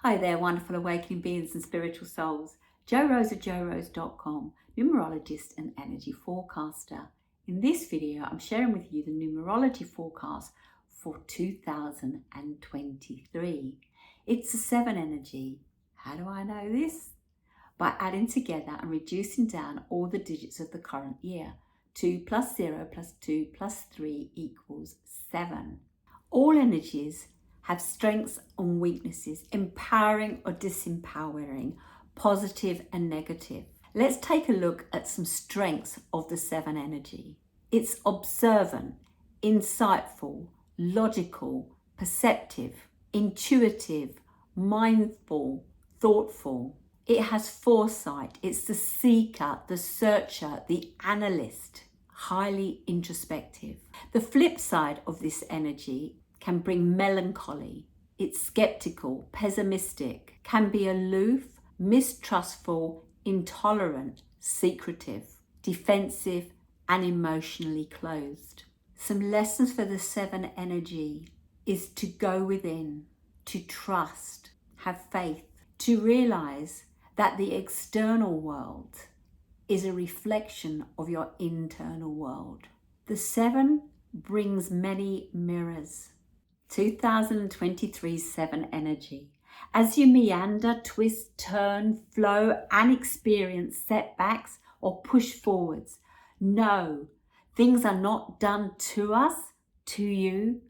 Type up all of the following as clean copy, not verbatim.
Hi there, wonderful awakening beings and spiritual souls. Jo Rose of JoRose.com, numerologist and energy forecaster. In this video, I'm sharing with you the numerology forecast for 2023. It's a 7 energy. How do I know this? By adding together and reducing down all the digits of the current year. 2 plus 0 plus 2 plus 3 equals 7. All energies have strengths and weaknesses, empowering or disempowering, positive and negative. Let's take a look at some strengths of the 7 energy. It's observant, insightful, logical, perceptive, intuitive, mindful, thoughtful. It has foresight. It's the seeker, the searcher, the analyst, highly introspective. The flip side of this energy can bring melancholy. It's skeptical, pessimistic, can be aloof, mistrustful, intolerant, secretive, defensive, and emotionally closed. Some lessons for the 7 energy is to go within, to trust, have faith, to realize that the external world is a reflection of your internal world. The 7 brings many mirrors. 2023 7 energy. As you meander, twist, turn, flow, and experience setbacks or push forwards, know things are not done to us, to you,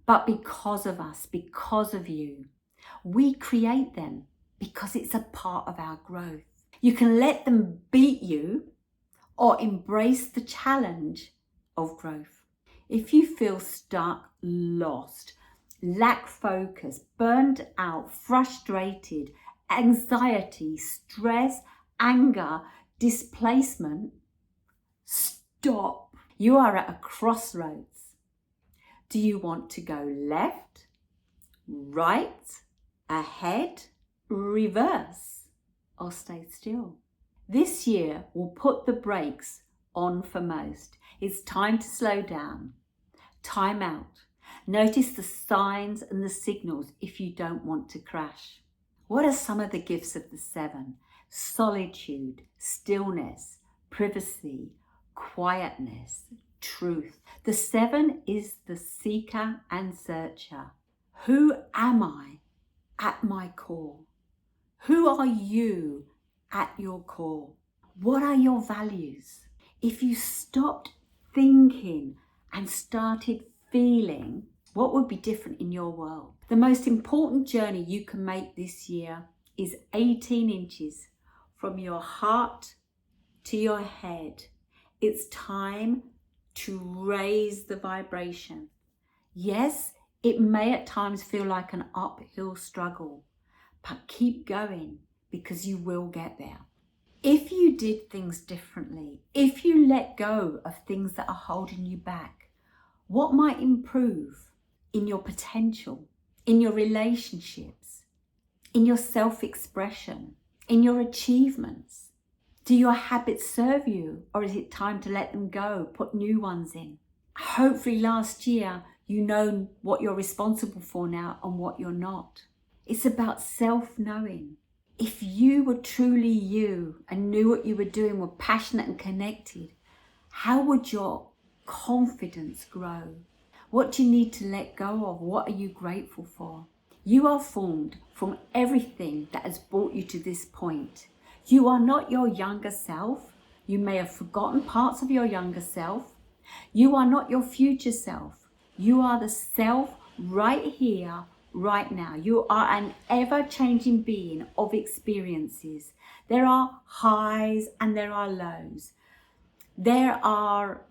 but because of us, because of you. We create them because it's a part of our growth. You can let them beat you or embrace the challenge of growth. If you feel stuck, lost, lack focus, burned out, frustrated, anxiety, stress, anger, displacement, stop. You are at a crossroads. Do you want to go left, right, ahead, reverse, or stay still? This year will put the brakes on for most. It's time to slow down. Time out. Notice the signs and the signals if you don't want to crash. What are some of the gifts of the 7? Solitude, stillness, privacy, quietness, truth. The 7 is the seeker and searcher. Who am I at my core? Who are you at your core? What are your values? If you stopped thinking and started feeling, what would be different in your world? The most important journey you can make this year is 18 inches from your heart to your head. It's time to raise the vibration. Yes, it may at times feel like an uphill struggle, but keep going because you will get there. If you did things differently, if you let go of things that are holding you back, what might improve in your potential, in your relationships, in your self-expression, in your achievements? Do your habits serve you, or is it time to let them go, put new ones in? Hopefully last year you know what you're responsible for now and what you're not. It's about self-knowing. If you were truly you and knew what you were doing, were passionate and connected, how would your confidence grow? What do you need to let go of? What are you grateful for? You are formed from everything that has brought you to this point. You are not your younger self. You may have forgotten parts of your younger self. You are not your future self. You are the self right here, right now. You are an ever-changing being of experiences. There are highs and there are lows. There are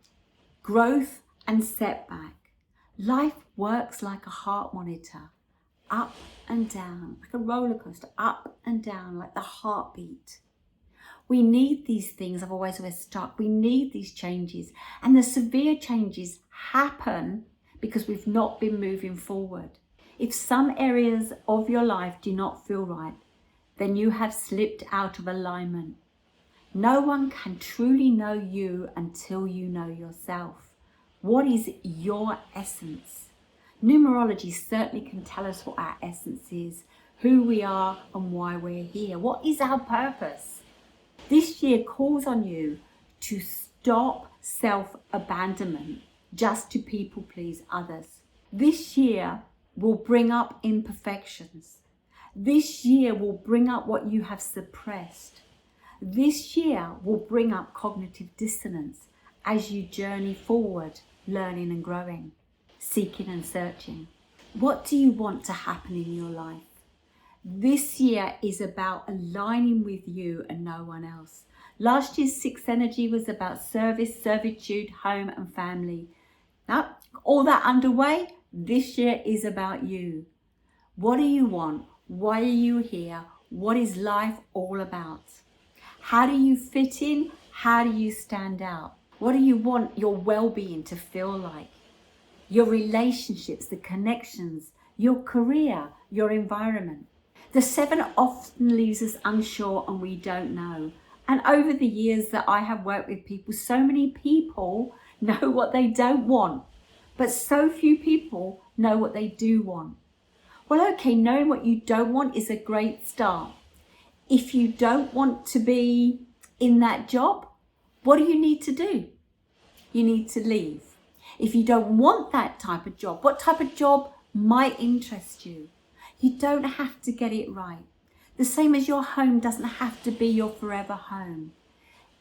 growth and setback. Life works like a heart monitor, up and down, like a roller coaster, up and down, like the heartbeat. We need these things, otherwise we're stuck. We need these changes. And the severe changes happen because we've not been moving forward. If some areas of your life do not feel right, then you have slipped out of alignment. No one can truly know you until you know yourself. What is your essence? Numerology certainly can tell us what our essence is, who we are and why we're here. What is our purpose? This year calls on you to stop self-abandonment just to people please others. This year will bring up imperfections. This year will bring up what you have suppressed. This year will bring up cognitive dissonance as you journey forward, learning and growing, seeking and searching. What do you want to happen in your life? This year is about aligning with you and no one else. Last year's sixth energy was about service, servitude, home and family. Now, all that underway, this year is about you. What do you want? Why are you here? What is life all about? How do you fit in? How do you stand out? What do you want your well-being to feel like? Your relationships, the connections, your career, your environment. The seven often leaves us unsure and we don't know. And over the years that I have worked with people, so many people know what they don't want, but so few people know what they do want. Well, okay, knowing what you don't want is a great start. If you don't want to be in that job, what do you need to do? You need to leave. If you don't want that type of job, what type of job might interest you? You don't have to get it right. The same as your home doesn't have to be your forever home.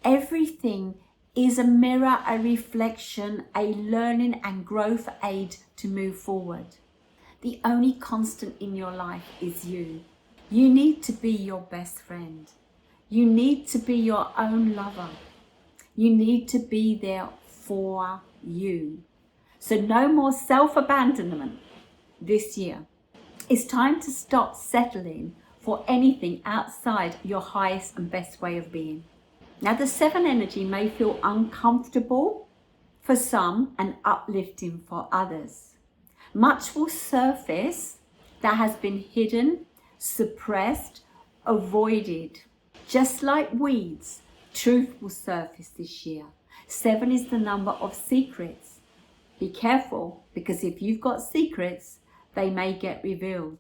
Everything is a mirror, a reflection, a learning and growth aid to move forward. The only constant in your life is you. You need to be your best friend. You need to be your own lover. You need to be there for you. So no more self-abandonment this year. It's time to stop settling for anything outside your highest and best way of being. Now, the seven energy may feel uncomfortable for some and uplifting for others. Much will surface that has been hidden, suppressed, avoided. Just like weeds, truth will surface this year. 7 is the number of secrets. Be careful, because if you've got secrets, they may get revealed.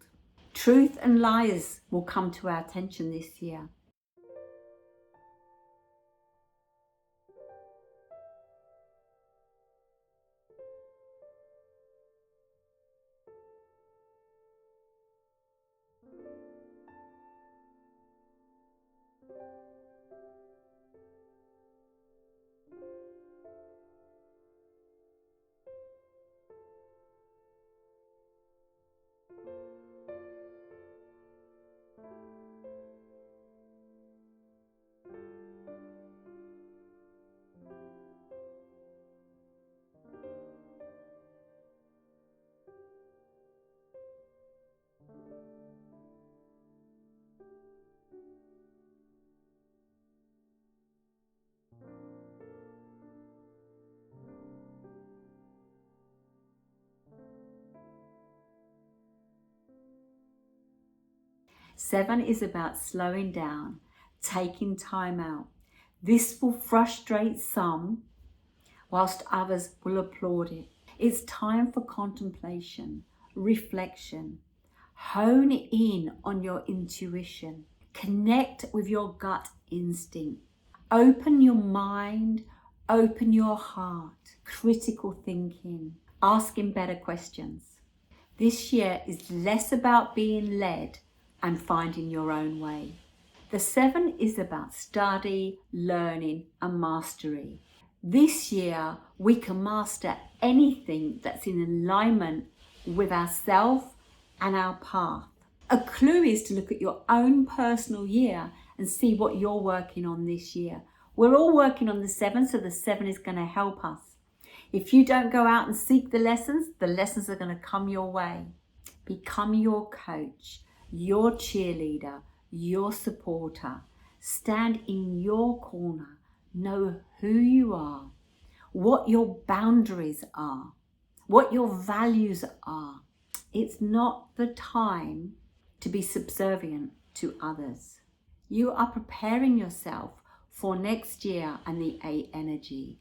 Truth and lies will come to our attention this year. Seven is about slowing down, taking time out. This will frustrate some, whilst others will applaud it. It's time for contemplation, reflection. Hone in on your intuition. Connect with your gut instinct. Open your mind, open your heart. Critical thinking, asking better questions. This year is less about being led and finding your own way. The 7 is about study, learning and mastery. This year, we can master anything that's in alignment with ourselves and our path. A clue is to look at your own personal year and see what you're working on this year. We're all working on the 7, so the 7 is going to help us. If you don't go out and seek the lessons are going to come your way. Become your coach, your cheerleader, your supporter. Stand in your corner. Know who you are, what your boundaries are, what your values are. It's not the time to be subservient to others. You are preparing yourself for next year and the 8 energy.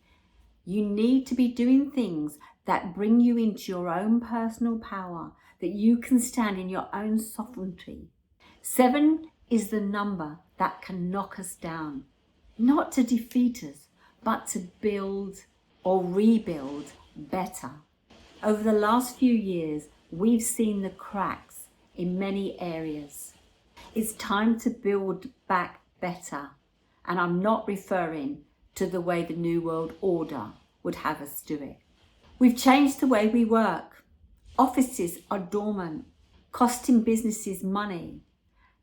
You need to be doing things that bring you into your own personal power, that you can stand in your own sovereignty. 7 is the number that can knock us down, not to defeat us, but to build or rebuild better. Over the last few years, we've seen the cracks in many areas. It's time to build back better. And I'm not referring to the way the New World Order would have us do it. We've changed the way we work. Offices are dormant, costing businesses money.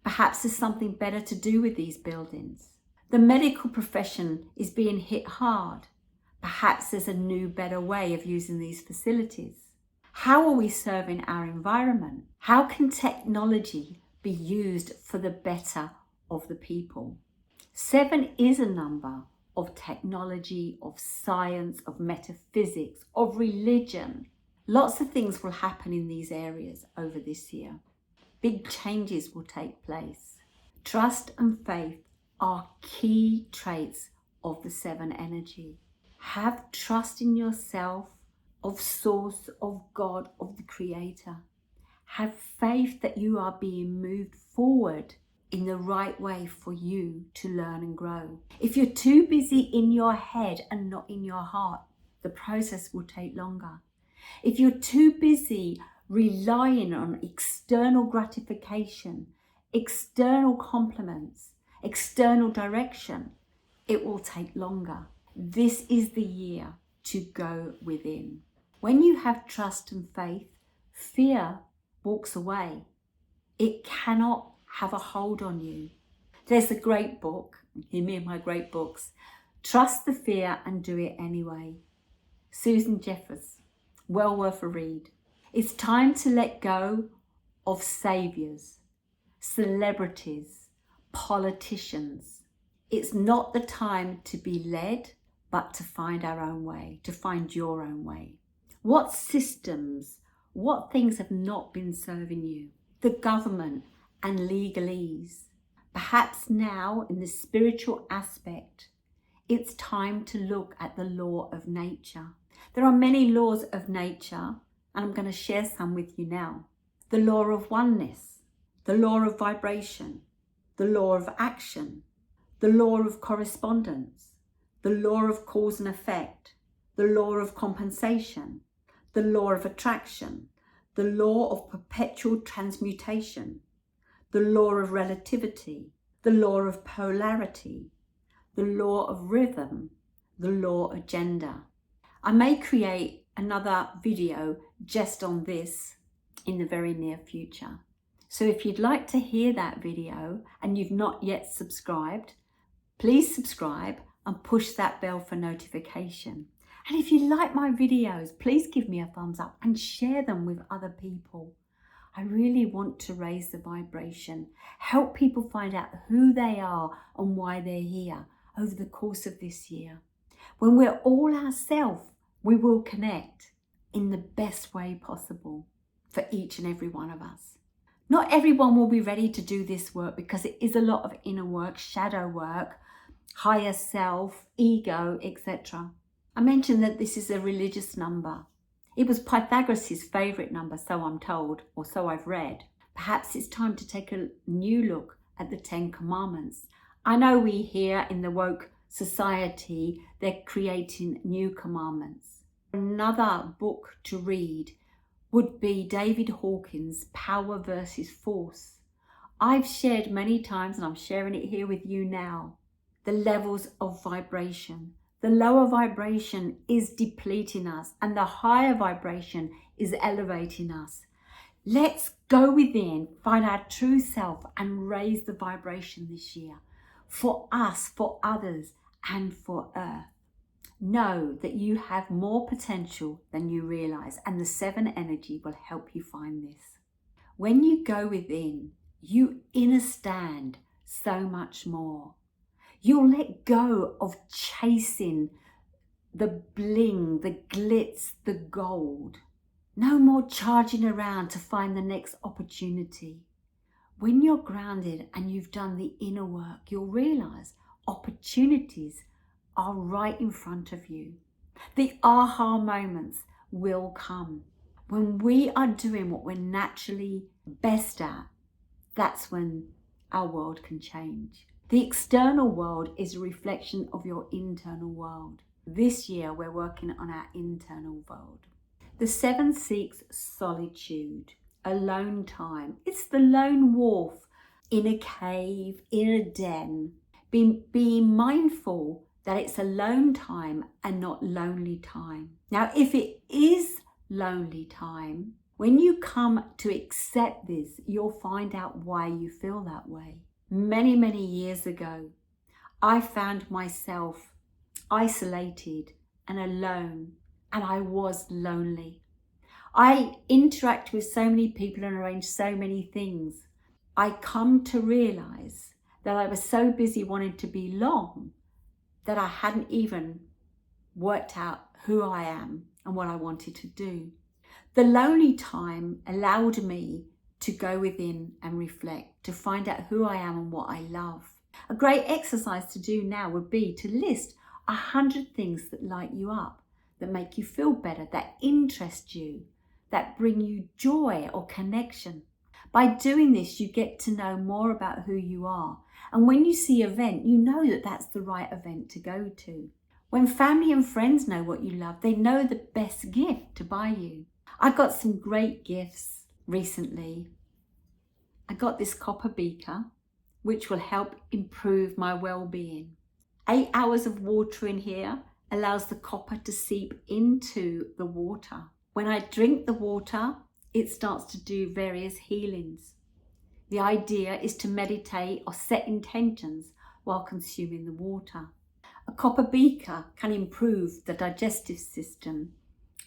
Perhaps there's something better to do with these buildings. The medical profession is being hit hard. Perhaps there's a new, better way of using these facilities. How are we serving our environment? How can technology be used for the better of the people? 7 is a number of technology, of science, of metaphysics, of religion. Lots of things will happen in these areas over this year. Big changes will take place. Trust and faith are key traits of the 7 energy. Have trust in yourself, of Source, of God, of the Creator. Have faith that you are being moved forward in the right way for you to learn and grow. If you're too busy in your head and not in your heart, the process will take longer. If you're too busy relying on external gratification, external compliments, external direction, it will take longer. This is the year to go within. When you have trust and faith, fear walks away. It cannot have a hold on you. There's a great book, hear me and my great books, Trust the Fear and Do It Anyway. Susan Jeffers, well worth a read. It's time to let go of saviours, celebrities, politicians. It's not the time to be led, but to find our own way, to find your own way. What systems, what things have not been serving you? The government and legalese. Perhaps now in the spiritual aspect, it's time to look at the law of nature. There are many laws of nature, and I'm going to share some with you now. The law of oneness, the law of vibration, the law of action, the law of correspondence, the law of cause and effect, the law of compensation, the law of attraction, the law of perpetual transmutation, the law of relativity, the law of polarity, the law of rhythm, the law of gender. I may create another video just on this in the very near future. So if you'd like to hear that video and you've not yet subscribed, please subscribe and push that bell for notification. And if you like my videos, please give me a thumbs up and share them with other people. I really want to raise the vibration, help people find out who they are and why they're here over the course of this year. When we're all ourselves, we will connect in the best way possible for each and every one of us. Not everyone will be ready to do this work because it is a lot of inner work, shadow work, higher self, ego, etc. I mentioned that this is a religious number. It was Pythagoras' favourite number, so I'm told, or so I've read. Perhaps it's time to take a new look at the 10 Commandments. I know we here in the woke society, they're creating new commandments. Another book to read would be David Hawkins' Power versus Force. I've shared many times, and I'm sharing it here with you now, the levels of vibration. The lower vibration is depleting us and the higher vibration is elevating us. Let's go within, find our true self and raise the vibration this year for us, for others and for Earth. Know that you have more potential than you realize, and the 7 energy will help you find this. When you go within, you understand so much more. You'll let go of chasing the bling, the glitz, the gold. No more charging around to find the next opportunity. When you're grounded and you've done the inner work, you'll realize opportunities are right in front of you. The aha moments will come. When we are doing what we're naturally best at, that's when our world can change. The external world is a reflection of your internal world. This year, we're working on our internal world. The 7 seeks solitude, alone time. It's the lone wolf in a cave, in a den. Being mindful that it's alone time and not lonely time. Now, if it is lonely time, when you come to accept this, you'll find out why you feel that way. Many, many years ago, I found myself isolated and alone, and I was lonely. I interact with so many people and arrange so many things. I come to realize that I was so busy wanting to belong that I hadn't even worked out who I am and what I wanted to do. The lonely time allowed me to go within and reflect, to find out who I am and what I love. A great exercise to do now would be to list 100 things that light you up, that make you feel better, that interest you, that bring you joy or connection. By doing this, you get to know more about who you are. And when you see an event, you know that that's the right event to go to. When family and friends know what you love, they know the best gift to buy you. I got some great gifts recently. I got this copper beaker, which will help improve my well-being. 8 hours of water in here allows the copper to seep into the water. When I drink the water, it starts to do various healings. The idea is to meditate or set intentions while consuming the water. A copper beaker can improve the digestive system,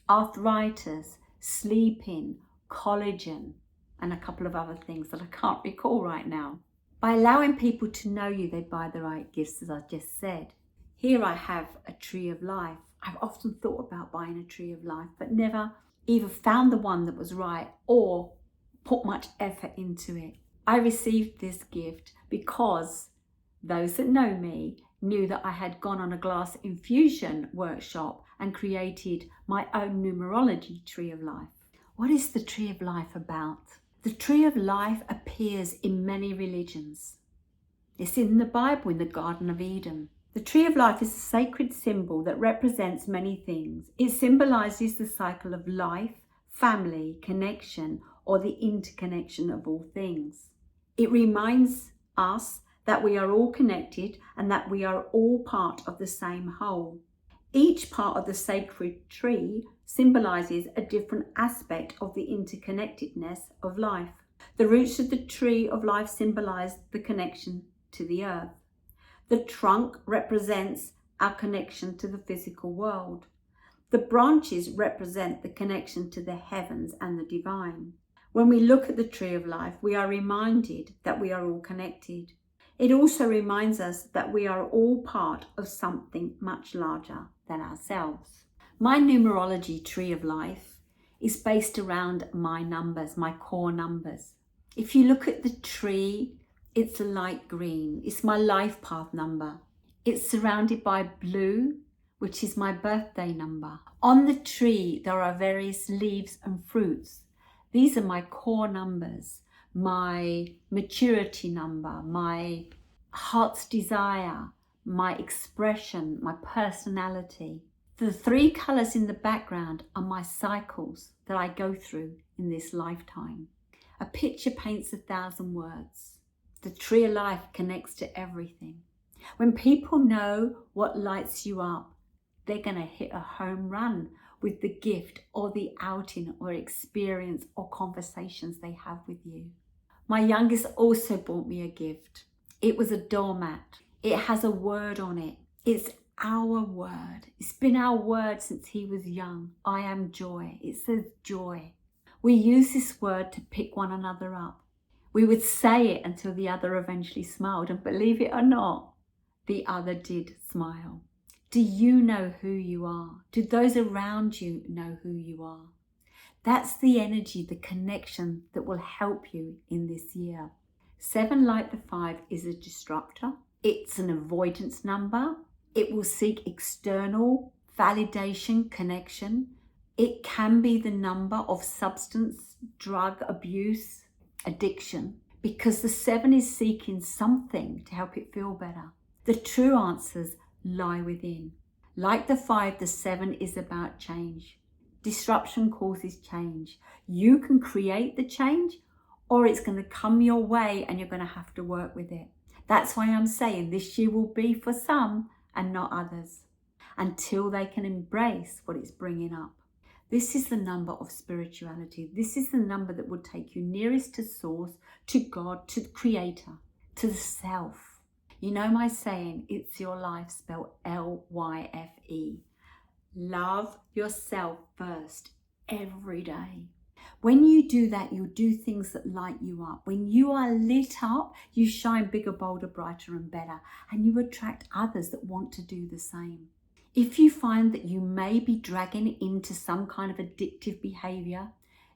arthritis, sleeping, collagen, and a couple of other things that I can't recall right now. By allowing people to know you, they buy the right gifts, as I just said. Here I have a tree of life. I've often thought about buying a tree of life, but never either found the one that was right or put much effort into it. I received this gift because those that know me knew that I had gone on a glass infusion workshop and created my own numerology tree of life. What is the tree of life about? The tree of life appears in many religions. It's in the Bible, in the Garden of Eden. The tree of life is a sacred symbol that represents many things. It symbolizes the cycle of life, family, connection, or the interconnection of all things. It reminds us that we are all connected and that we are all part of the same whole. Each part of the sacred tree symbolizes a different aspect of the interconnectedness of life. The roots of the tree of life symbolize the connection to the earth. The trunk represents our connection to the physical world. The branches represent the connection to the heavens and the divine. When we look at the tree of life, we are reminded that we are all connected. It also reminds us that we are all part of something much larger than ourselves. My numerology tree of life is based around my numbers, my core numbers. If you look at the tree, it's a light green. It's my life path number. It's surrounded by blue, which is my birthday number. On the tree, there are various leaves and fruits. These are my core numbers, my maturity number, my heart's desire, my expression, my personality. The 3 colours in the background are my cycles that I go through in this lifetime. A picture paints 1,000 words. The tree of life connects to everything. When people know what lights you up, they're going to hit a home run with the gift or the outing or experience or conversations they have with you. My youngest also bought me a gift. It was a doormat. It has a word on it. It's our word. It's been our word since he was young. I am joy. It says joy. We use this word to pick one another up. We would say it until the other eventually smiled, and believe it or not, the other did smile. Do you know who you are? Do those around you know who you are? That's the energy, the connection that will help you in this year. 7 like the 5 is a disruptor. It's an avoidance number. It will seek external validation, connection. It can be the number of substance, drug abuse, addiction. because the 7 is seeking something to help it feel better. The true answers lie within. Like the 5, the 7 is about change. Disruption causes change. You can create the change, or it's going to come your way and you're going to have to work with it. That's why I'm saying this year will be for some and not others, until they can embrace what it's bringing up. This is the number of spirituality. This is the number that will take you nearest to source, to God, to the creator, to the self. You know my saying, it's your life, spelled L-Y-F-E. Love yourself first every day. When you do that, you'll do things that light you up. When you are lit up, you shine bigger, bolder, brighter and better, and you attract others that want to do the same. If you find that you may be dragging into some kind of addictive behavior,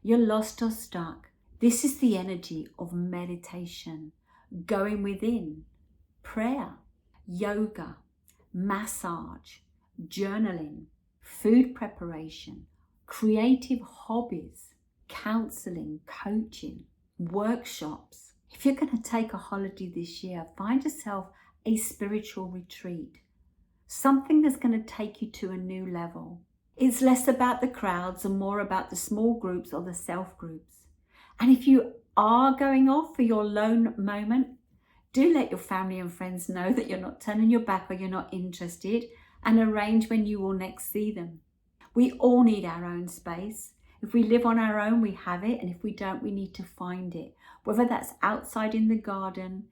you're lost or stuck, this is the energy of meditation, going within, prayer, yoga, massage, journaling, food preparation, creative hobbies, counselling, coaching, workshops. If you're going to take a holiday this year, find yourself a spiritual retreat, something that's going to take you to a new level. It's less about the crowds and more about the small groups or the self groups. And if you are going off for your lone moment, do let your family and friends know that you're not turning your back or you're not interested, and arrange when you will next see them. We all need our own space. If we live on our own, we have it, and if we don't, we need to find it. Whether that's outside in the garden,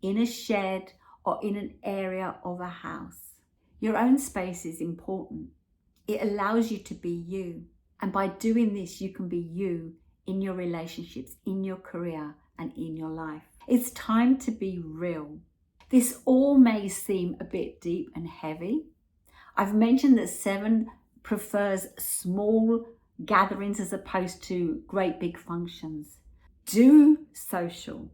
in a shed, or in an area of a house. Your own space is important. It allows you to be you. And by doing this, you can be you in your relationships, in your career, and in your life. It's time to be real. This all may seem a bit deep and heavy. I've mentioned that 7 prefers small gatherings as opposed to great big functions. Do social.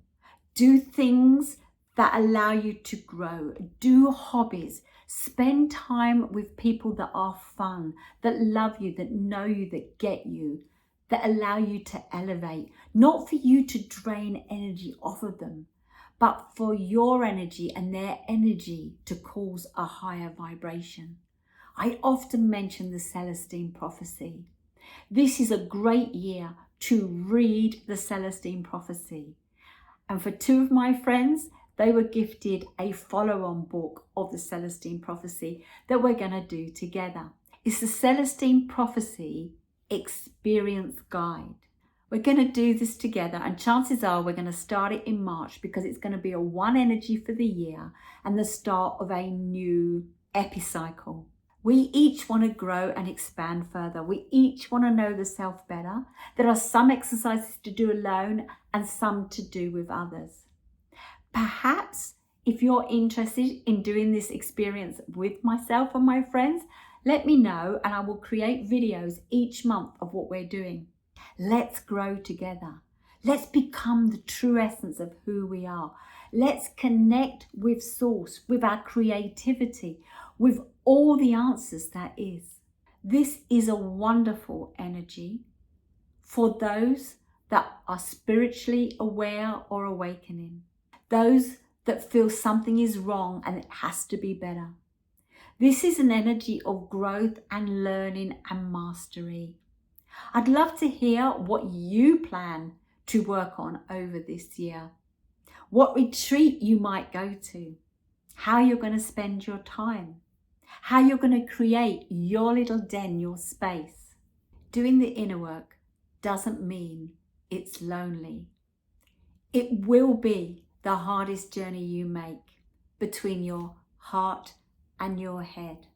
Do things that allow you to grow. Do hobbies. Spend time with people that are fun, that love you, that know you, that get you, that allow you to elevate. Not for you to drain energy off of them, but for your energy and their energy to cause a higher vibration. I often mention the Celestine prophecy. This is a great year to read the Celestine prophecy. And for 2 of my friends, they were gifted a follow-on book of the Celestine prophecy that we're going to do together. It's the Celestine prophecy experience guide. We're going to do this together, and chances are we're going to start it in March because it's going to be a 1 energy for the year and the start of a new epicycle. We each want to grow and expand further. We each want to know the self better. There are some exercises to do alone and some to do with others. Perhaps if you're interested in doing this experience with myself and my friends, let me know and I will create videos each month of what we're doing. Let's grow together. Let's become the true essence of who we are. Let's connect with source, with our creativity, with all the answers that is. This is a wonderful energy for those that are spiritually aware or awakening. Those that feel something is wrong and it has to be better. This is an energy of growth and learning and mastery. I'd love to hear what you plan to work on over this year. What retreat you might go to. How you're going to spend your time. How you're going to create your little den, your space. Doing the inner work doesn't mean it's lonely. It will be the hardest journey you make between your heart and your head.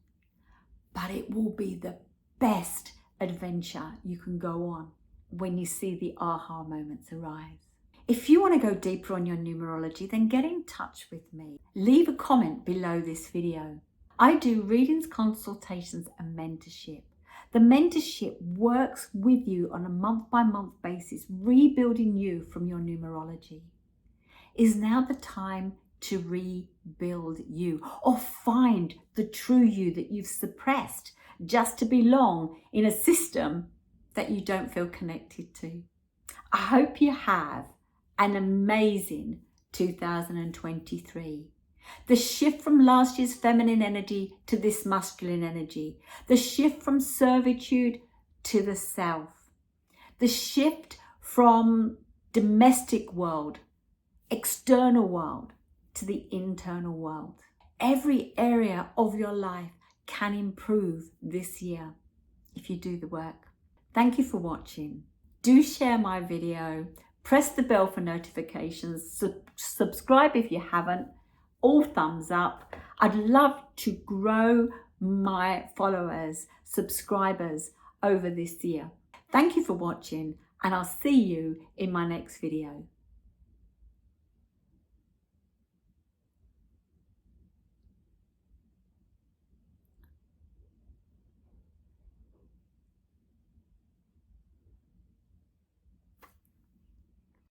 But it will be the best adventure you can go on when you see the aha moments arise. If you want to go deeper on your numerology, then get in touch with me. Leave a comment below this video. I do readings, consultations and mentorship. The mentorship works with you on a month-by-month basis, rebuilding you from your numerology. Is now the time to rebuild you, or find the true you that you've suppressed just to belong in a system that you don't feel connected to. I hope you have an amazing 2023. The shift from last year's feminine energy to this masculine energy. The shift from servitude to the self. The shift from domestic world, external world, to the internal world. Every area of your life can improve this year if you do the work. Thank you for watching. Do share my video. Press the bell for notifications. Subscribe if you haven't. All thumbs up. I'd love to grow my followers, subscribers over this year. Thank you for watching, and I'll see you in my next video.